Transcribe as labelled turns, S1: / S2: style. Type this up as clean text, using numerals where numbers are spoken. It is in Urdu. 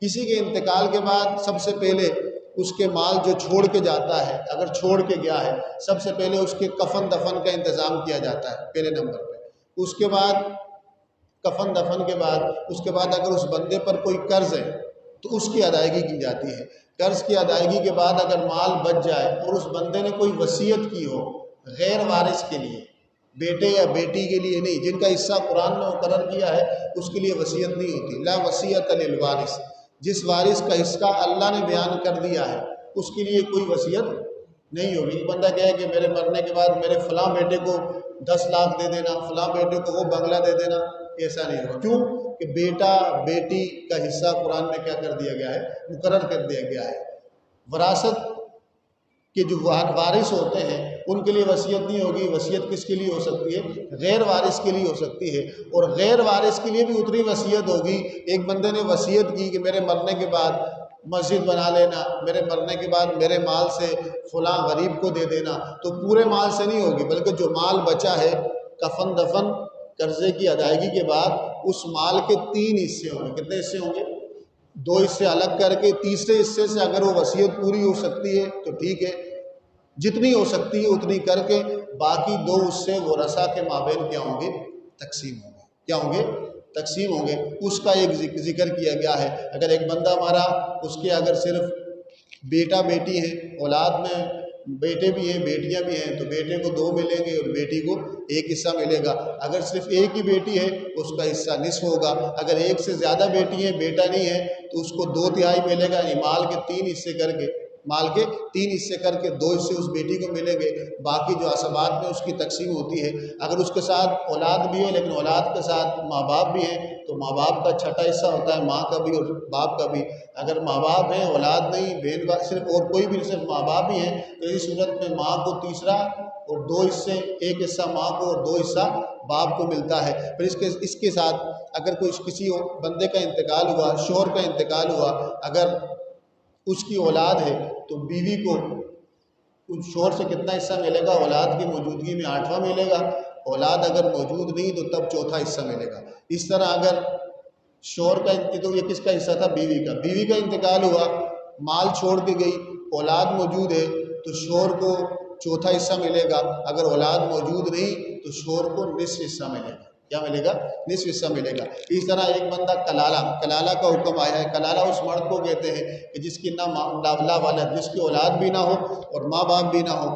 S1: کسی کے انتقال کے بعد سب سے پہلے اس کے مال جو چھوڑ کے جاتا ہے، اگر چھوڑ کے گیا ہے، سب سے پہلے اس کے کفن دفن کا انتظام کیا جاتا ہے پہلے نمبر پہ۔ اس کے بعد کفن دفن کے بعد اس کے بعد اگر اس بندے پر کوئی قرض ہے تو اس کی ادائیگی کی جاتی ہے۔ قرض کی ادائیگی کے بعد اگر مال بچ جائے اور اس بندے نے کوئی وصیت کی ہو غیر وارث کے لیے، بیٹے یا بیٹی کے لیے نہیں، جن کا حصہ قرآن نے مقرر کیا ہے اس کے لیے وصیت نہیں ہوتی، لا وصیت للوارث، جس وارث کا حصہ اللہ نے بیان کر دیا ہے اس کے لیے کوئی وصیت نہیں ہوگی۔ ایک بندہ کہے کہ میرے مرنے کے بعد میرے فلاں بیٹے کو 10 لاکھ دے دینا، فلاں بیٹے کو وہ بنگلہ دے دینا، ایسا نہیں ہوگا۔ کیوں کہ بیٹا بیٹی کا حصہ قرآن میں کیا کر دیا گیا ہے، مقرر کر دیا گیا ہے۔ وراثت کہ جو وارث ہوتے ہیں ان کے لیے وصیت نہیں ہوگی۔ وصیت کس کے لیے ہو سکتی ہے؟ غیر وارث کے لیے ہو سکتی ہے، اور غیر وارث کے لیے بھی اتنی وصیت ہوگی۔ ایک بندے نے وصیت کی کہ میرے مرنے کے بعد مسجد بنا لینا، میرے مرنے کے بعد میرے مال سے فلاں غریب کو دے دینا، تو پورے مال سے نہیں ہوگی، بلکہ جو مال بچا ہے کفن دفن قرضے کی ادائیگی کے بعد اس مال کے 3 حصے ہوں گے۔ کتنے حصے ہوں گے؟ 2 حصے الگ کر کے تیسرے حصے سے اگر وہ وصیت پوری ہو سکتی ہے تو ٹھیک ہے، جتنی ہو سکتی ہے اتنی کر کے باقی 2 حصے ورثاء کے مابین کیا ہوں گے؟ تقسیم ہوں گے۔ کیا ہوں گے؟ تقسیم ہوں گے۔ اس کا ایک ذکر کیا گیا ہے، اگر ایک بندہ ہمارا اس کے اگر صرف بیٹا بیٹی ہیں، اولاد میں بیٹے بھی ہیں بیٹیاں بھی ہیں، تو بیٹے کو 2 ملیں گے اور بیٹی کو 1 حصہ ملے گا۔ اگر صرف ایک ہی بیٹی ہے اس کا حصہ نصف ہوگا۔ اگر ایک سے زیادہ بیٹی ہیں بیٹا نہیں ہے تو اس کو 2/3 ملے گا، یعنی مال کے 3 حصے کر کے، مال کے 3 حصے کر کے 2 حصے اس بیٹی کو ملیں گے۔ باقی جو عصبات میں اس کی تقسیم ہوتی ہے، اگر اس کے ساتھ اولاد بھی ہے لیکن اولاد کے ساتھ ماں باپ بھی ہیں تو ماں باپ کا 6واں حصہ ہوتا ہے، ماں کا بھی اور باپ کا بھی۔ اگر ماں باپ ہیں اولاد نہیں، بہن صرف اور کوئی بھی صرف ماں باپ ہی ہیں، تو اس صورت میں ماں کو 3 اور 2 حصے، 1 حصہ ماں کو اور 2 حصہ باپ کو ملتا ہے۔ پھر اس کے ساتھ اگر کوئی کسی بندے کا انتقال ہوا، شوہر کا انتقال ہوا، اگر اس کی اولاد ہے تو بیوی کو شوہر سے کتنا حصہ ملے گا؟ اولاد کی موجودگی میں 8واں ملے گا، اولاد اگر موجود نہیں تو تب 4تھا حصہ ملے گا۔ اس طرح اگر شوہر کا تو یہ کس کا حصہ تھا؟ بیوی کا۔ بیوی کا انتقال ہوا، مال چھوڑ کے گئی، اولاد موجود ہے تو شوہر کو 4تھا حصہ ملے گا، اگر اولاد موجود نہیں تو شوہر کو نصف حصہ ملے گا۔ کیا ملے گا؟ نصف حصہ ملے گا۔ اس طرح ایک بندہ کلالہ کا حکم آیا ہے۔ کلالہ اس مرد کو کہتے ہیں کہ جس کی نہ لا والد، جس کی اولاد بھی نہ ہو اور ماں باپ بھی نہ ہو،